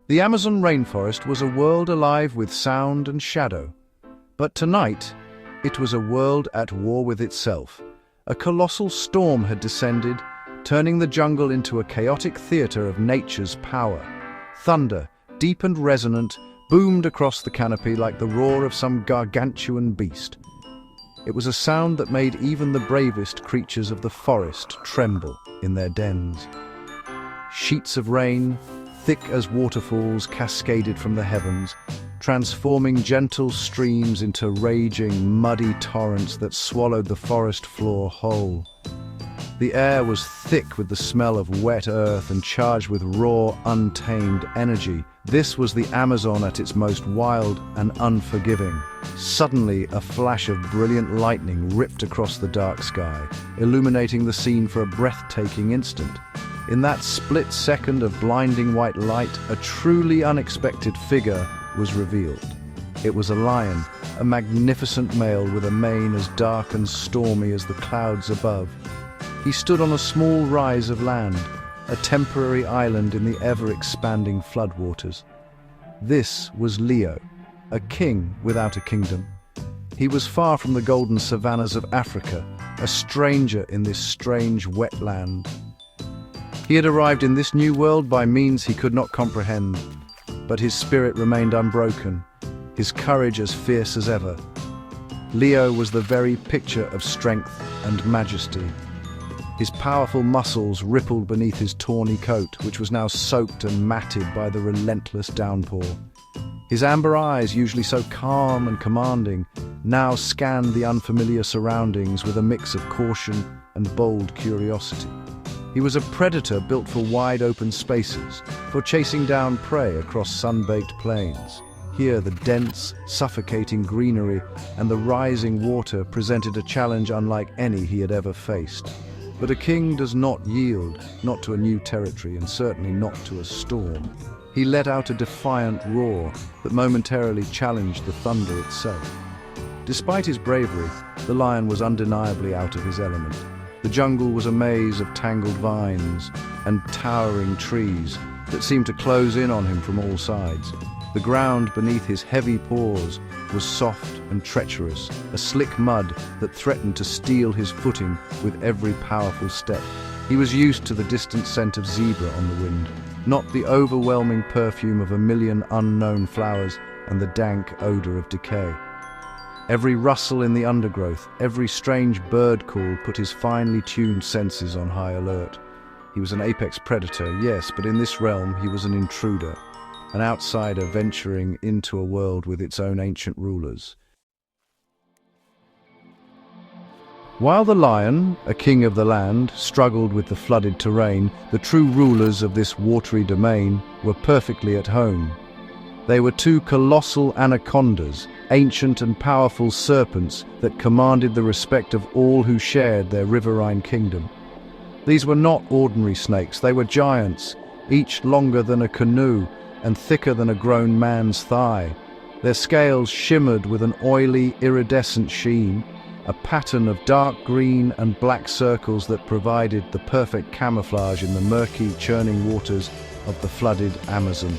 The Amazon rainforest was a world alive with sound and shadow. But tonight, it was a world at war with itself. A colossal storm had descended, turning the jungle into a chaotic theater of nature's power. Thunder, deep and resonant, boomed across the canopy like the roar of some gargantuan beast. It was a sound that made even the bravest creatures of the forest tremble in their dens. Sheets of rain, thick as waterfalls, cascaded from the heavens, transforming gentle streams into raging, muddy torrents that swallowed the forest floor whole. The air was thick with the smell of wet earth and charged with raw, untamed energy. This was the Amazon at its most wild and unforgiving. Suddenly, a flash of brilliant lightning ripped across the dark sky, illuminating the scene for a breathtaking instant. In that split second of blinding white light, a truly unexpected figure was revealed. It was a lion, a magnificent male with a mane as dark and stormy as the clouds above. He stood on a small rise of land, a temporary island in the ever-expanding floodwaters. This was Leo, a king without a kingdom. He was far from the golden savannas of Africa, a stranger in this strange wetland. He had arrived in this new world by means he could not comprehend, but his spirit remained unbroken, his courage as fierce as ever. Leo was the very picture of strength and majesty. His powerful muscles rippled beneath his tawny coat, which was now soaked and matted by the relentless downpour. His amber eyes, usually so calm and commanding, now scanned the unfamiliar surroundings with a mix of caution and bold curiosity. He was a predator built for wide-open spaces, for chasing down prey across sun-baked plains. Here, the dense, suffocating greenery and the rising water presented a challenge unlike any he had ever faced. But a king does not yield, not to a new territory, and certainly not to a storm. He let out a defiant roar that momentarily challenged the thunder itself. Despite his bravery, the lion was undeniably out of his element. The jungle was a maze of tangled vines and towering trees that seemed to close in on him from all sides. The ground beneath his heavy paws was soft and treacherous, a slick mud that threatened to steal his footing with every powerful step. He was used to the distant scent of zebra on the wind, not the overwhelming perfume of a million unknown flowers and the dank odor of decay. Every rustle in the undergrowth, every strange bird call put his finely tuned senses on high alert. He was an apex predator, yes, but in this realm he was an intruder, an outsider venturing into a world with its own ancient rulers. While the lion, a king of the land, struggled with the flooded terrain, the true rulers of this watery domain were perfectly at home. They were two colossal anacondas, ancient and powerful serpents that commanded the respect of all who shared their riverine kingdom. These were not ordinary snakes, they were giants, each longer than a canoe and thicker than a grown man's thigh. Their scales shimmered with an oily, iridescent sheen, a pattern of dark green and black circles that provided the perfect camouflage in the murky, churning waters of the flooded Amazon.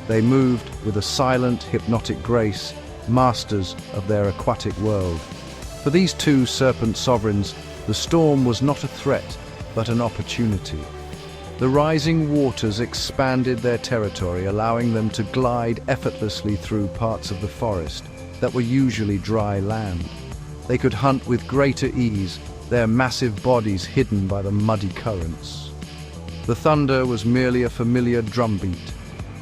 They moved with a silent, hypnotic grace, masters of their aquatic world. For these two serpent sovereigns, the storm was not a threat, but an opportunity. The rising waters expanded their territory, allowing them to glide effortlessly through parts of the forest that were usually dry land. They could hunt with greater ease, their massive bodies hidden by the muddy currents. The thunder was merely a familiar drumbeat,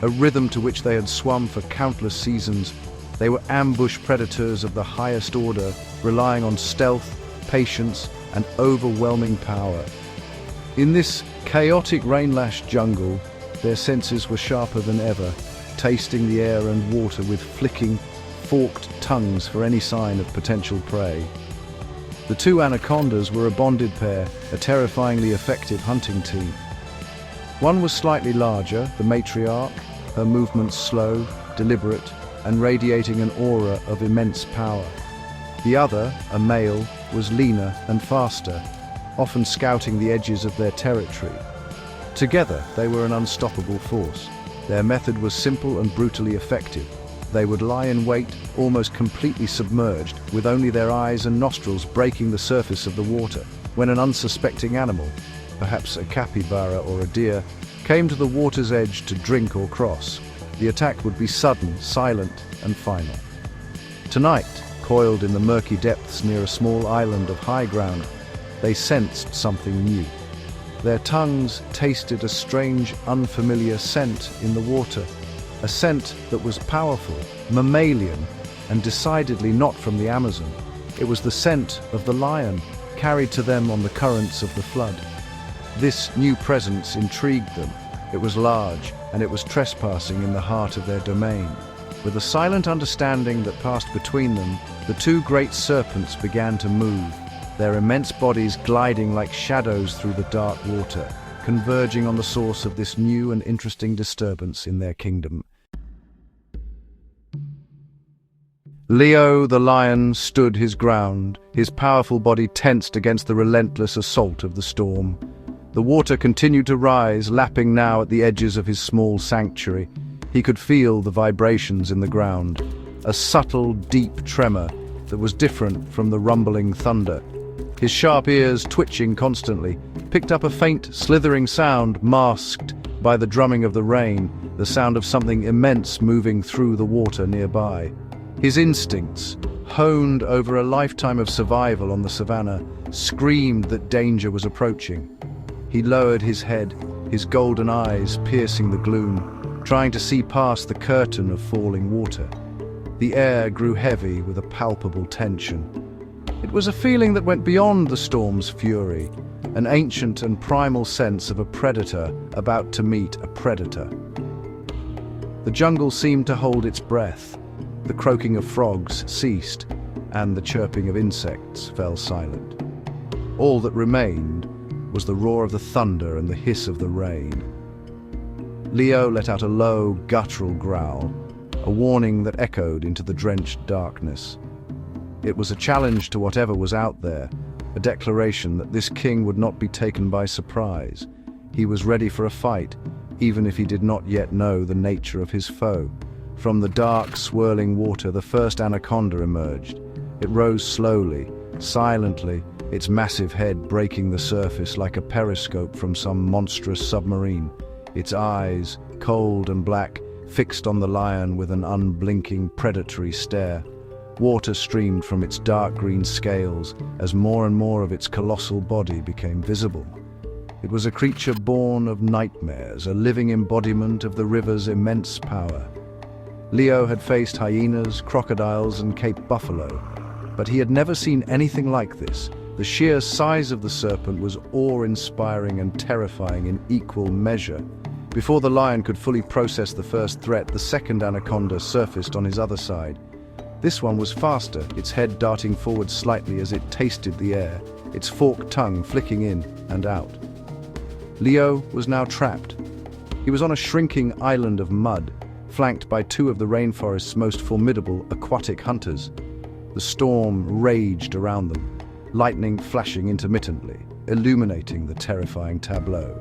a rhythm to which they had swum for countless seasons. They were ambush predators of the highest order, relying on stealth, patience, and overwhelming power. In this chaotic rain-lashed jungle, their senses were sharper than ever, tasting the air and water with flicking, forked tongues for any sign of potential prey. The two anacondas were a bonded pair, a terrifyingly effective hunting team. One was slightly larger, the matriarch, her movements slow, deliberate, and radiating an aura of immense power. The other, a male, was leaner and faster, often scouting the edges of their territory. Together, they were an unstoppable force. Their method was simple and brutally effective. They would lie in wait, almost completely submerged, with only their eyes and nostrils breaking the surface of the water. When an unsuspecting animal, perhaps a capybara or a deer, came to the water's edge to drink or cross, the attack would be sudden, silent, and final. Tonight, coiled in the murky depths near a small island of high ground, they sensed something new. Their tongues tasted a strange, unfamiliar scent in the water, a scent that was powerful, mammalian, and decidedly not from the Amazon. It was the scent of the lion, carried to them on the currents of the flood. This new presence intrigued them. It was large, and it was trespassing in the heart of their domain. With a silent understanding that passed between them, the two great serpents began to move, their immense bodies gliding like shadows through the dark water, converging on the source of this new and interesting disturbance in their kingdom. Leo, the lion, stood his ground, his powerful body tensed against the relentless assault of the storm. The water continued to rise, lapping now at the edges of his small sanctuary. He could feel the vibrations in the ground, a subtle, deep tremor that was different from the rumbling thunder. His sharp ears, twitching constantly, picked up a faint, slithering sound masked by the drumming of the rain, the sound of something immense moving through the water nearby. His instincts, honed over a lifetime of survival on the savannah, screamed that danger was approaching. He lowered his head, his golden eyes piercing the gloom, trying to see past the curtain of falling water. The air grew heavy with a palpable tension. It was a feeling that went beyond the storm's fury, an ancient and primal sense of a predator about to meet a predator. The jungle seemed to hold its breath. The croaking of frogs ceased, and the chirping of insects fell silent. All that remained was the roar of the thunder and the hiss of the rain. Leo let out a low, guttural growl, a warning that echoed into the drenched darkness. It was a challenge to whatever was out there, a declaration that this king would not be taken by surprise. He was ready for a fight, even if he did not yet know the nature of his foe. From the dark, swirling water, the first anaconda emerged. It rose slowly, silently, its massive head breaking the surface like a periscope from some monstrous submarine. Its eyes, cold and black, fixed on the lion with an unblinking, predatory stare. Water streamed from its dark green scales as more and more of its colossal body became visible. It was a creature born of nightmares, a living embodiment of the river's immense power. Leo had faced hyenas, crocodiles, and Cape buffalo, but he had never seen anything like this. The sheer size of the serpent was awe-inspiring and terrifying in equal measure. Before the lion could fully process the first threat, the second anaconda surfaced on his other side. This one was faster, its head darting forward slightly as it tasted the air, its forked tongue flicking in and out. Leo was now trapped. He was on a shrinking island of mud, flanked by two of the rainforest's most formidable aquatic hunters. The storm raged around them, lightning flashing intermittently, illuminating the terrifying tableau.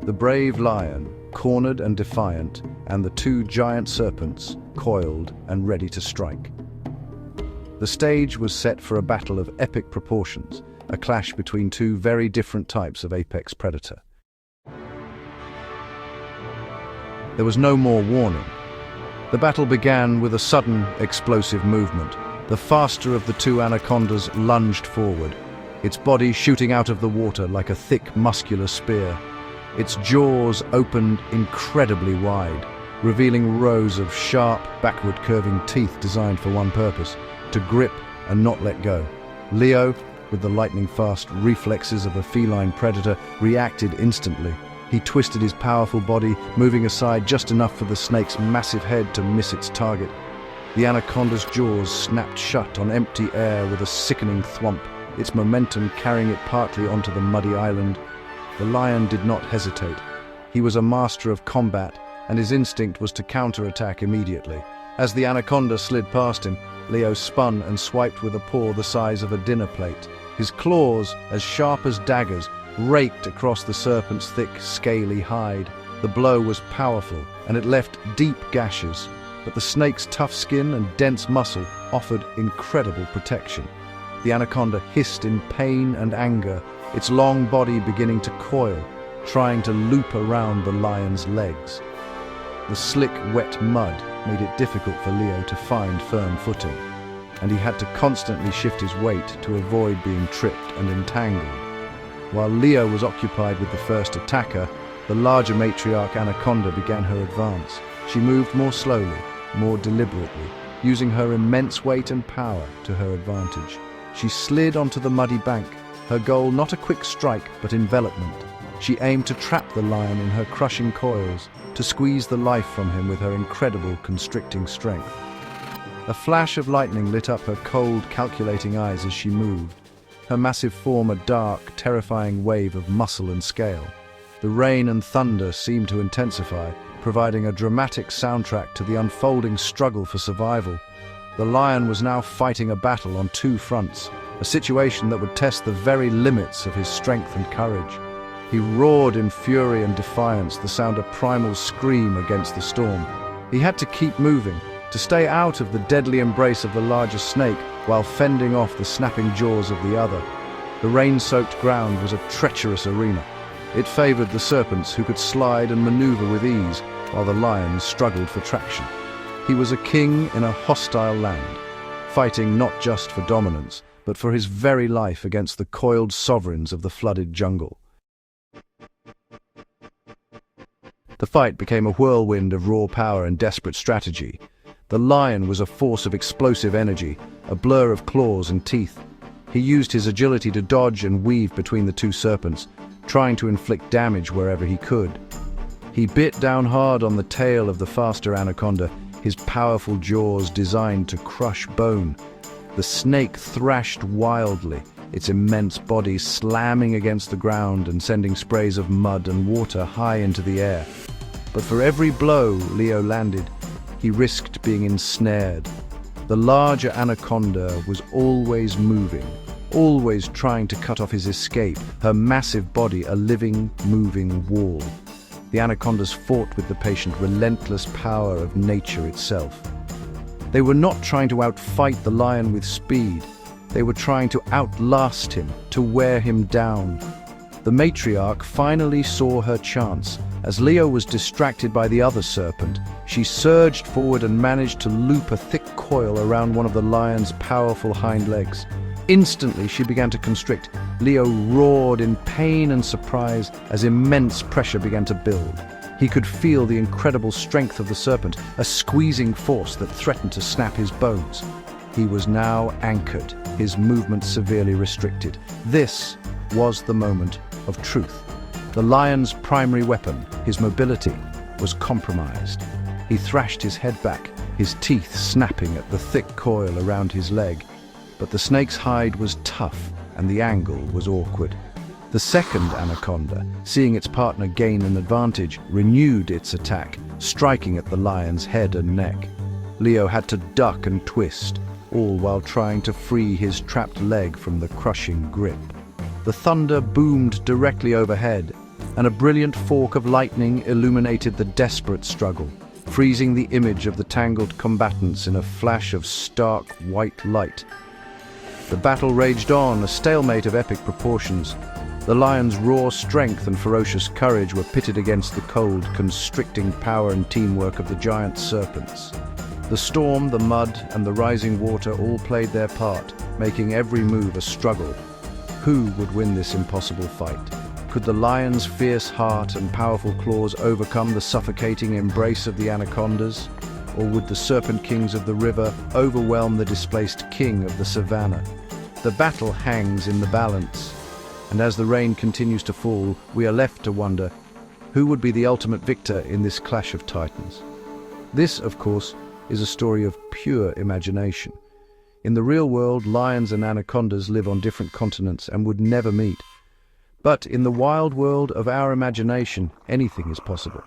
The brave lion, cornered and defiant, and the two giant serpents, coiled and ready to strike. The stage was set for a battle of epic proportions, a clash between two very different types of apex predator. There was no more warning. The battle began with a sudden, explosive movement. The faster of the two anacondas lunged forward, its body shooting out of the water like a thick, muscular spear. Its jaws opened incredibly wide, revealing rows of sharp, backward-curving teeth designed for one purpose: to grip and not let go. Leo, with the lightning-fast reflexes of a feline predator, reacted instantly. He twisted his powerful body, moving aside just enough for the snake's massive head to miss its target. The anaconda's jaws snapped shut on empty air with a sickening thwomp, its momentum carrying it partly onto the muddy island. The lion did not hesitate. He was a master of combat, and his instinct was to counterattack immediately. As the anaconda slid past him, Leo spun and swiped with a paw the size of a dinner plate. His claws, as sharp as daggers, raked across the serpent's thick, scaly hide. The blow was powerful, and it left deep gashes, but the snake's tough skin and dense muscle offered incredible protection. The anaconda hissed in pain and anger, its long body beginning to coil, trying to loop around the lion's legs. The slick, wet mud made it difficult for Leo to find firm footing, and he had to constantly shift his weight to avoid being tripped and entangled. While Leo was occupied with the first attacker, the larger matriarch anaconda began her advance. She moved more slowly, more deliberately, using her immense weight and power to her advantage. She slid onto the muddy bank, her goal not a quick strike but envelopment. She aimed to trap the lion in her crushing coils, to squeeze the life from him with her incredible constricting strength. A flash of lightning lit up her cold, calculating eyes as she moved, her massive form a dark, terrifying wave of muscle and scale. The rain and thunder seemed to intensify, providing a dramatic soundtrack to the unfolding struggle for survival. The lion was now fighting a battle on two fronts, a situation that would test the very limits of his strength and courage. He roared in fury and defiance, the sound a primal scream against the storm. He had to keep moving, to stay out of the deadly embrace of the larger snake while fending off the snapping jaws of the other. The rain-soaked ground was a treacherous arena. It favored the serpents, who could slide and maneuver with ease, while the lions struggled for traction. He was a king in a hostile land, fighting not just for dominance, but for his very life against the coiled sovereigns of the flooded jungle. The fight became a whirlwind of raw power and desperate strategy. The lion was a force of explosive energy, a blur of claws and teeth. He used his agility to dodge and weave between the two serpents, trying to inflict damage wherever he could. He bit down hard on the tail of the faster anaconda, his powerful jaws designed to crush bone. The snake thrashed wildly, its immense body slamming against the ground and sending sprays of mud and water high into the air. But for every blow Leo landed, he risked being ensnared. The larger anaconda was always moving, always trying to cut off his escape, her massive body a living, moving wall. The anacondas fought with the patient, relentless power of nature itself. They were not trying to outfight the lion with speed. They were trying to outlast him, to wear him down. The matriarch finally saw her chance. As Leo was distracted by the other serpent, she surged forward and managed to loop a thick coil around one of the lion's powerful hind legs. Instantly, she began to constrict. Leo roared in pain and surprise as immense pressure began to build. He could feel the incredible strength of the serpent, a squeezing force that threatened to snap his bones. He was now anchored, his movement severely restricted. This was the moment of truth. The lion's primary weapon, his mobility, was compromised. He thrashed his head back, his teeth snapping at the thick coil around his leg. But the snake's hide was tough, and the angle was awkward. The second anaconda, seeing its partner gain an advantage, renewed its attack, striking at the lion's head and neck. Leo had to duck and twist, all while trying to free his trapped leg from the crushing grip. The thunder boomed directly overhead, and a brilliant fork of lightning illuminated the desperate struggle, freezing the image of the tangled combatants in a flash of stark white light. The battle raged on, a stalemate of epic proportions. The lion's raw strength and ferocious courage were pitted against the cold, constricting power and teamwork of the giant serpents. The storm, the mud, and the rising water all played their part, making every move a struggle. Who would win this impossible fight? Could the lion's fierce heart and powerful claws overcome the suffocating embrace of the anacondas? Or would the serpent kings of the river overwhelm the displaced king of the savannah? The battle hangs in the balance, and as the rain continues to fall, we are left to wonder, who would be the ultimate victor in this clash of titans? This, of course, is a story of pure imagination. In the real world, lions and anacondas live on different continents and would never meet. But in the wild world of our imagination, anything is possible.